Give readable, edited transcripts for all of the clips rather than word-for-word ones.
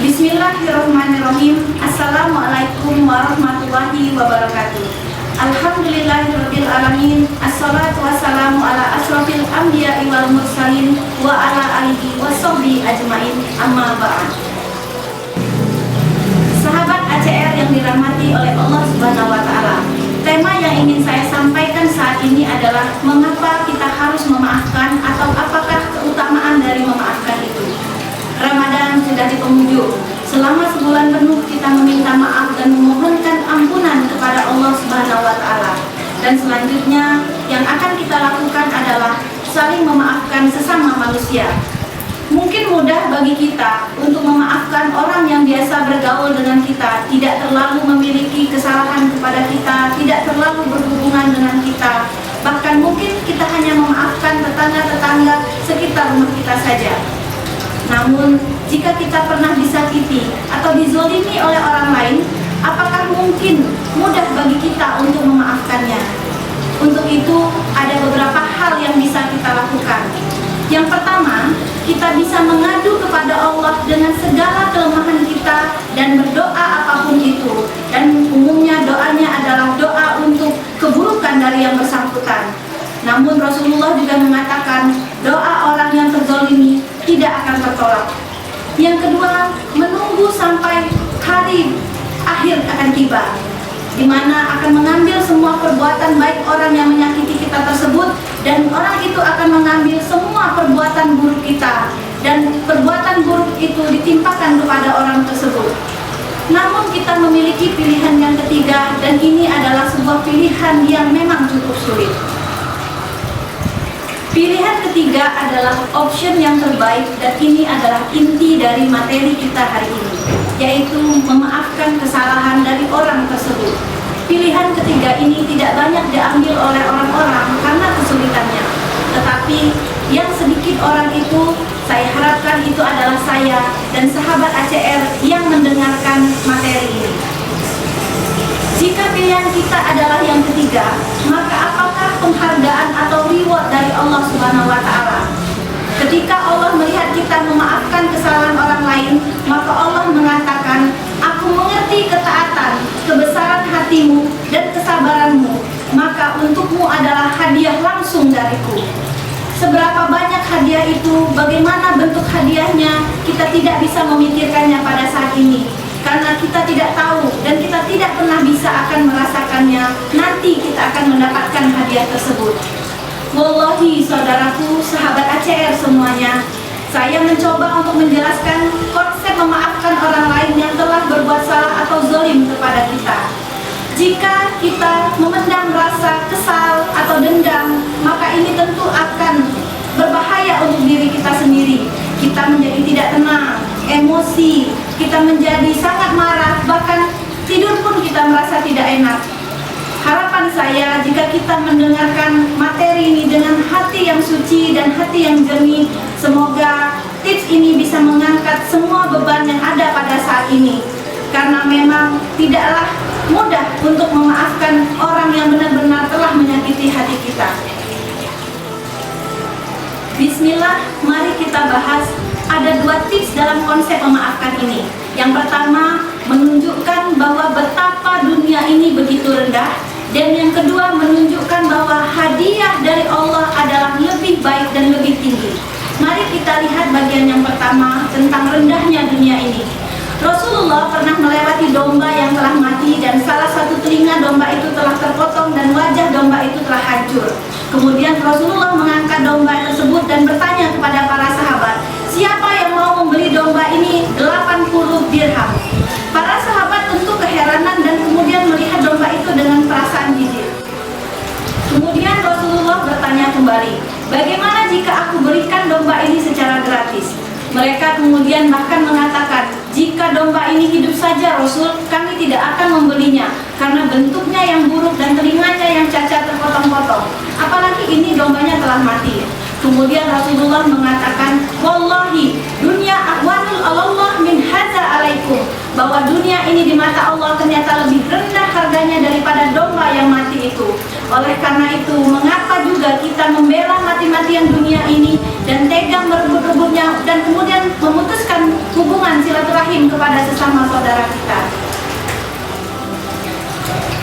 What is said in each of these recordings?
Bismillahirrahmanirrahim. Assalamualaikum warahmatullahi wabarakatuh. Alhamdulillahirabbil alamin. Assalatu wassalamu ala asrofil anbiya'i wal mursalin wa ala alihi washabbihi ajmain. Amma ba'd. Sahabat ACR yang dirahmati oleh Allah Subhanahu wa taala. Tema yang ingin saya sampaikan saat ini adalah mengapa kita harus memaafkan atau apakah keutamaan dari memaafkan itu. Ramadan sudah di penghujung. Selama sebulan penuh kita meminta maaf dan memohonkan ampunan kepada Allah Subhanahu wa taala. Dan selanjutnya yang akan kita lakukan adalah saling memaafkan sesama manusia. Mungkin mudah bagi kita untuk memaafkan orang yang biasa bergaul dengan kita, tidak terlalu memiliki kesalahan kepada kita, tidak terlalu berhubungan dengan kita. Bahkan mungkin kita hanya memaafkan tetangga-tetangga sekitar rumah kita saja. Namun, jika kita pernah disakiti atau dizolimi oleh orang lain, apakah mungkin mudah bagi kita untuk memaafkannya? Untuk itu, ada beberapa hal yang bisa kita lakukan. Yang pertama, kita bisa mengadu kepada Allah dengan segala kelemahan kita dan berdoa apapun itu. Dan umumnya doanya adalah doa untuk keburukan dari yang bersangkutan. Namun Rasulullah juga mengatakan doa orang yang terzalimi tidak akan tertolak. Yang kedua, menunggu sampai hari akhir akan tiba, di mana akan mengambil semua perbuatan baik orang yang menyakiti kita tersebut, dan orang itu akan mengambil semua perbuatan buruk kita, dan perbuatan buruk itu ditimpakan kepada orang tersebut. Namun kita memiliki pilihan yang ketiga, dan ini adalah sebuah pilihan yang memang cukup sulit. Pilihan ketiga adalah option yang terbaik, dan ini adalah inti dari materi kita hari ini, yaitu memaafkan kesalahan dari orang tersebut. Pilihan ketiga ini tidak banyak diambil oleh orang-orang karena kesulitannya, tetapi yang sedikit orang itu, saya harapkan itu adalah saya dan sahabat ACR yang mendengarkan materi ini. Jika pilihan kita adalah yang ketiga, maka apakah penghargaan atau reward dari Allah Subhanahu wa taala? Ketika Allah melihat kita memaafkan kesalahan orang lain, maka Allah mengatakan, "Aku mengerti ketaatan, kebesaran hatimu dan kesabaranmu, maka untukmu adalah hadiah langsung dariku." Seberapa banyak hadiah itu, bagaimana bentuk hadiahnya, kita tidak bisa memikirkannya pada saat ini. Karena kita tidak tahu dan kita tidak pernah bisa akan merasakannya, nanti kita akan mendapatkan hadiah tersebut. Wallahi saudaraku, sahabat ACR semuanya, saya mencoba untuk menjelaskan konsep memaafkan orang lain yang telah berbuat salah atau zalim kepada kita. Jika kita memendam rasa kesal atau dendam, maka ini tentu akan berbahaya untuk diri kita sendiri. Kita menjadi tidak tenang, emosi, kita menjadi sangat marah, bahkan tidur pun kita merasa tidak enak. Harapan saya, jika kita mendengarkan materi ini dengan hati yang suci dan hati yang jernih, semoga tips ini bisa mengangkat semua beban yang ada pada saat ini. Karena memang tidaklah mudah untuk memaafkan orang yang benar-benar telah menyakiti hati kita. Bismillah, mari kita bahas. Ada dua tips dalam konsep memaafkan ini. Yang pertama, menunjukkan bahwa betapa dunia ini begitu rendah. Dan yang kedua, menunjukkan bahwa hadiah dari Allah adalah lebih baik dan lebih tinggi. Mari kita lihat bagian yang pertama tentang rendahnya dunia ini. Rasulullah pernah melewati domba yang telah mati, dan salah satu telinga domba itu telah terpotong dan wajah domba itu telah hancur. Kemudian Rasulullah mengangkat domba tersebut dan bertanya kepada para sahabat, "Siapa yang mau membeli domba ini 80 dirham?" Para sahabat tentu keheranan dan kemudian melihat domba itu dengan perasaan jijik. Kemudian Rasulullah bertanya kembali, "Bagaimana jika aku berikan domba ini secara gratis?" Mereka kemudian bahkan mengatakan, "Jika domba ini hidup saja Rasul, kami tidak akan membelinya karena bentuknya yang buruk dan telinganya yang cacat terpotong-potong. Apalagi ini dombanya telah mati." Kemudian Rasulullah mengatakan, "Wallahi, dunia ahwanul Allah min hadza alaikum." Bahwa dunia ini di mata Allah ternyata lebih rendah harganya daripada domba yang mati itu. Oleh karena itu, mengapa juga kita membela mati-matian dunia ini dan tega merebut-rebutnya dan kemudian memutuskan hubungan silaturahim rahim kepada sesama saudara kita.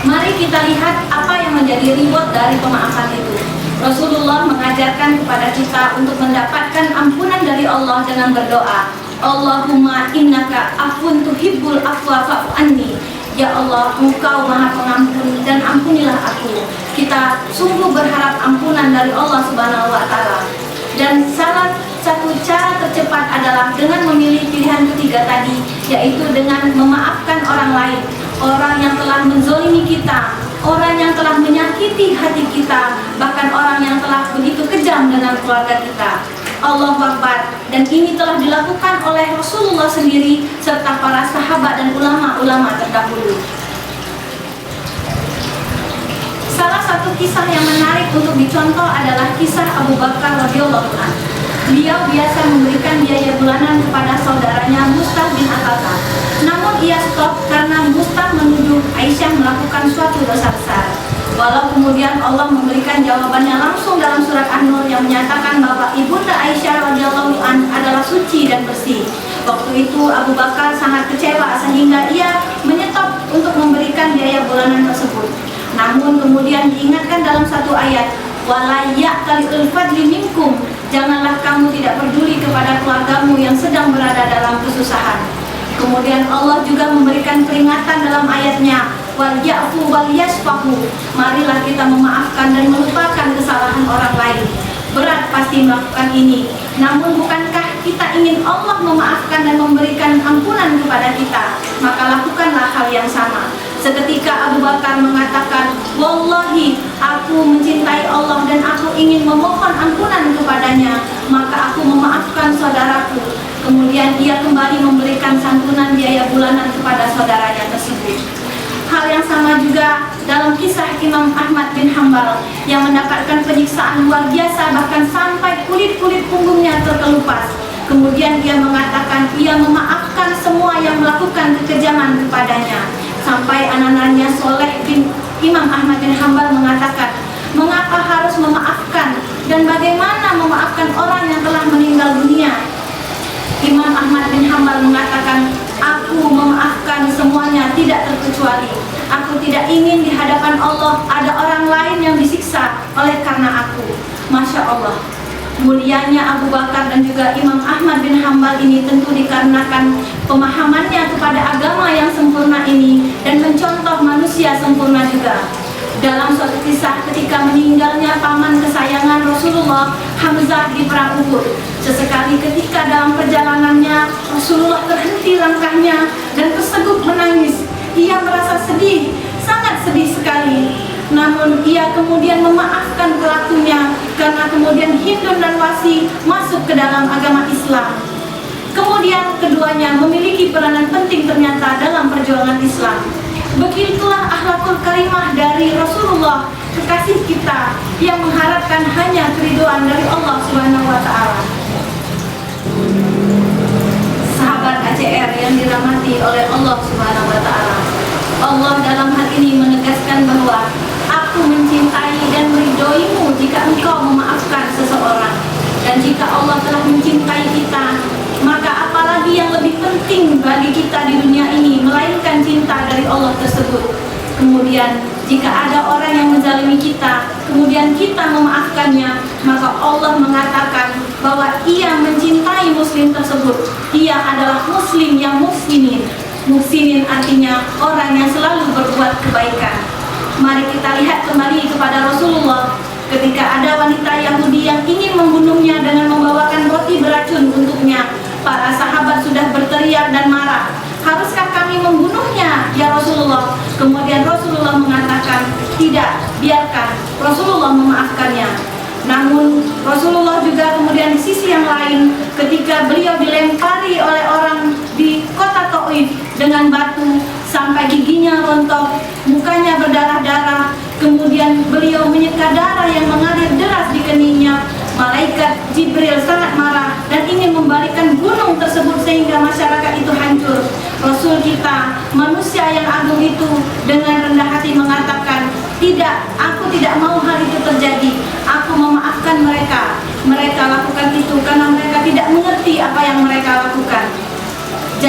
Mari kita lihat apa yang menjadi reward dari pemaafan itu. Rasulullah mengajarkan kepada kita untuk mendapatkan ampunan dari Allah dengan berdoa, Allahumma innaka afun tuhibbul afwa fa'fu anni. Ya Allah, Engkau Maha Pengampun dan ampunilah aku. Kita sungguh berharap ampunan dari Allah Subhanahu wa taala. Dan salah satu cara tercepat adalah dengan memilih pilihan ketiga tadi, yaitu dengan memaafkan orang lain, orang yang telah menzolimi kita, orang yang telah menyakiti hati kita, bahkan orang yang telah begitu kejam dengan keluarga kita. Allahu Akbar. Dan ini telah dilakukan oleh Rasulullah sendiri serta para sahabat dan ulama-ulama terdahulu. Salah satu kisah yang menarik untuk dicontoh adalah kisah Abu Bakar radhiyallahu anhu. Beliau biasa memberikan biaya bulanan kepada saudaranya Mustah bin Atata. Namun ia stop karena Mustah menuduh Aisyah melakukan suatu dosa besar. Walau kemudian Allah memberikan jawabannya langsung dalam surat An-Nur yang menyatakan bahwa ibunda Aisyah radhiyallahu anha adalah suci dan bersih. Waktu itu Abu Bakar sangat kecewa sehingga ia menyetop untuk memberikan biaya bulanan tersebut. Namun kemudian diingatkan dalam satu ayat, wala ya'talil fadli minkum, janganlah kamu tidak peduli kepada keluargamu yang sedang berada dalam kesusahan. Kemudian Allah juga memberikan peringatan dalam ayatnya, wal ya'fu wal yasfahu, marilah kita memaafkan dan melupakan kesalahan orang lain. Berat pasti melakukan ini, namun bukankah kita ingin Allah memaafkan dan memberikan ampunan kepada kita? Maka lakukanlah hal yang sama. Seketika Abu Bakar mengatakan, wallahi aku mencintai Allah dan aku ingin memohon ampunan kepadanya, maka aku memaafkan saudaraku. Kemudian ia kembali memberikan santunan biaya bulanan kepada saudaranya tersebut. Hal yang sama juga dalam kisah Imam Ahmad bin Hanbal yang mendapatkan penyiksaan luar biasa, bahkan sampai kulit-kulit punggungnya terkelupas. Kemudian ia mengatakan ia memaafkan semua yang melakukan kekejaman kepadanya. Sampai anak-anaknya Soleh bin Imam Ahmad bin Hanbal mengatakan, mengapa harus memaafkan dan bagaimana memaafkan orang yang telah meninggal dunia? Imam Ahmad bin Hanbal mengatakan, aku memaafkan semuanya tidak terkecuali. Aku tidak ingin di hadapan Allah ada orang lain yang disiksa oleh karena aku. Masya Allah, mulianya Abu Bakar dan juga Imam Ahmad bin Hanbal ini tentu dikarenakan pemahamannya kepada agama yang sempurna ini dan mencontoh manusia sempurna juga. Dalam suatu kisah ketika meninggalnya paman kesayangan Rasulullah, Hamzah di perang Uhud, sesekali ketika dalam perjalanannya Rasulullah terhenti langkahnya dan tersebut menangis. Ia merasa sedih, sangat sedih sekali. Namun ia kemudian memaafkan pelakunya karena kemudian Hindun dan Wasi masuk ke dalam agama Islam. Kemudian keduanya memiliki peranan penting ternyata dalam perjuangan Islam. Begitulah akhlakul karimah dari Rasulullah, kekasih kita yang mengharapkan hanya keridhaan dari Allah Subhanahu wa taala. Sahabat ACR yang dirahmati oleh Allah Subhanahu wa taala. Allah dalam hal ini menegaskan bahwa aku mencintai dan meridhoimu jika engkau memaafkan seseorang. Dan jika Allah telah mencintai kita, maka apalagi yang lebih penting bagi kita di dunia ini melainkan cinta dari Allah tersebut. Kemudian jika ada orang yang menzalimi kita, kemudian kita memaafkannya, maka Allah mengatakan bahwa ia mencintai muslim tersebut. Ia adalah muslim yang muhsinin. Muhsinin artinya orang yang selalu berbuat kebaikan. Mari kita lihat kembali kepada Rasulullah. Ketika ada wanita Yahudi yang ingin membunuhnya dengan membawakan roti beracun untuknya, para sahabat sudah berteriak dan marah. Haruskah kami membunuhnya, ya Rasulullah? Kemudian Rasulullah mengatakan, tidak, biarkan. Rasulullah memaafkannya. Namun Rasulullah juga kemudian di sisi yang lain, ketika beliau dilempari oleh orang di kota Taif dengan batu sampai giginya rontok, mukanya berdarah-darah, kemudian beliau menyeka darah yang mengalir deras di keningnya. Malaikat Jibril sangat marah dan ingin membalikkan gunung tersebut sehingga masyarakat itu hancur. Rasul kita, manusia yang agung itu, dengan rendah hati mengatakan, tidak, aku tidak mau hal itu terjadi. Aku memaafkan mereka. Mereka lakukan itu karena mereka tidak mengerti apa yang mereka lakukan.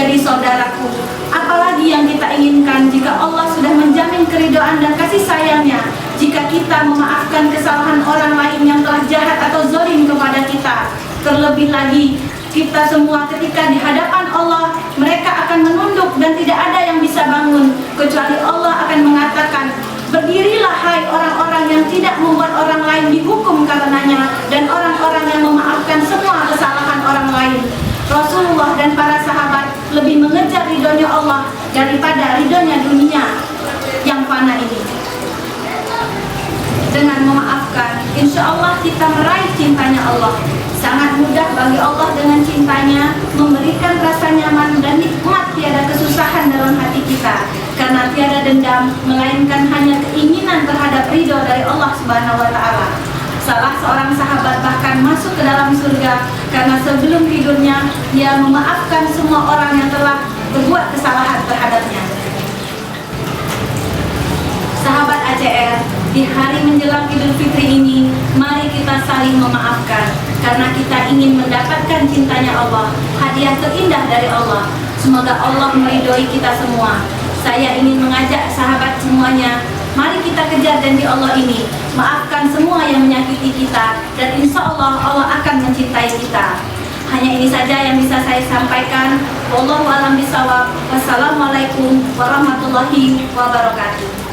menjadi saudaraku. Apalagi yang kita inginkan jika Allah sudah menjamin keridhaan dan kasih sayangnya, jika kita memaafkan kesalahan orang lain yang telah jahat atau zalim kepada kita. Terlebih lagi, kita semua ketika di hadapan Allah, mereka akan menunduk dan tidak ada yang bisa bangun, kecuali Allah akan mengatakan, berdirilah hai orang-orang yang tidak membuat orang lain dihukum karenanya, dan orang-orang yang memaafkan semua kesalahan orang lain. Rasulullah dan para sahabat lebih mengejar ridhonya Allah daripada ridhonya dunia yang fana ini. Dengan memaafkan, insya Allah kita meraih cintanya Allah. Sangat mudah bagi Allah dengan cintanya memberikan rasa nyaman dan nikmat tiada kesusahan dalam hati kita, karena tiada dendam, melainkan hanya keinginan terhadap ridho dari Allah Subhanahu wa Ta'ala. Salah seorang sahabat bahkan masuk ke dalam surga karena sebelum tidurnya dia memaafkan semua orang yang telah berbuat kesalahan terhadapnya. Sahabat ACR, di hari menjelang Idul Fitri ini, mari kita saling memaafkan karena kita ingin mendapatkan cintanya Allah, hadiah terindah dari Allah. Semoga Allah meridhoi kita semua. Saya ingin mengajak sahabat semuanya, mari kita kejar janji Allah ini, maafkan semua yang menyakiti kita, dan insya Allah Allah akan mencintai kita. Hanya ini saja yang bisa saya sampaikan. Wallahu a'lam bishawab. Wassalamualaikum warahmatullahi wabarakatuh.